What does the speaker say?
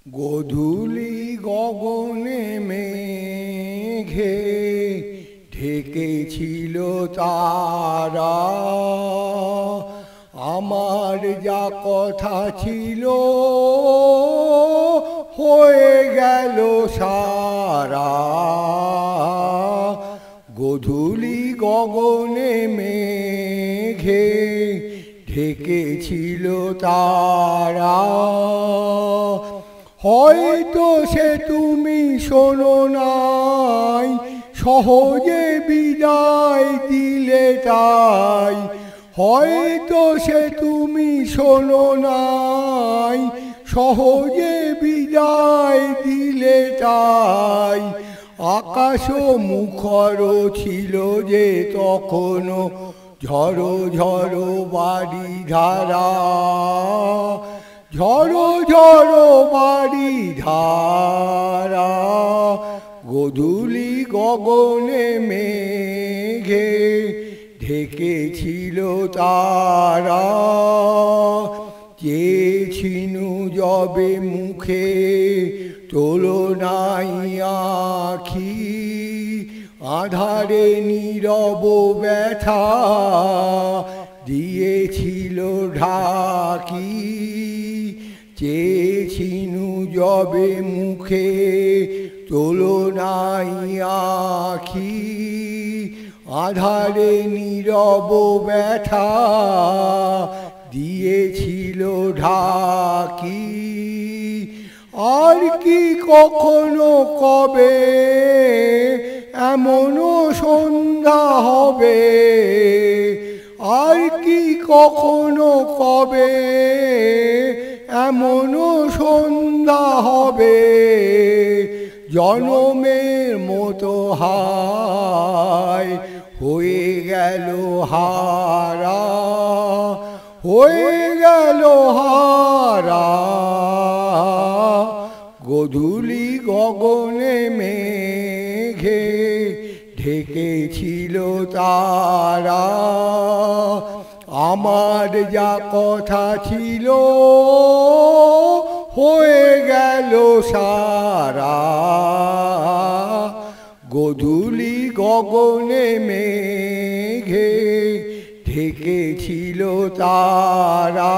গোধূলি গগনে মেঘে ঢেকেছিল তারা, আমার যা কথা ছিল হয়ে গেল সারা। গোধূলি গগনে মেঘে ঢেকেছিল তারা, হয়তো সে তুমি শোনো নাই, সহজে বিদায় দিলে তাই। হয়তো সে তুমি শোনো নাই, সহজে বিদায় দিলে তাই। আকাশ মুখর ছিল যে তখনও ঝড়ো ঝড়ো বাড়ি ধারা, ঝড়ো ঝড়ো বাড়ি ধারা। গোধূলি গগনে মেঘে ঢেকেছিল তারা, চেয়েছিনু যবে মুখে তোলো নাই আখি, আধারে নীরব ব্যথা দিয়েছিল ঢাকি। চেয়েছিনু যবে মুখে তোলো নাই আখি, আধারে নীরব ব্যথা দিয়েছিল ঢাকি। আর কি কখনো কবে এমনও সন্ধ্যা হবে, আর কি কখনো কবে এমনও সন্ধ্যা হবে, জনমের মতো হায় হয়ে গেল হারা, হয়ে গেল হারা। গোধূলি গগনে মেঘে ঢেকেছিল তারা, আমার যা কথা ছিল হয়ে গেল সারা। গোধূলি গগনে মেঘে ঢেকেছিল তারা।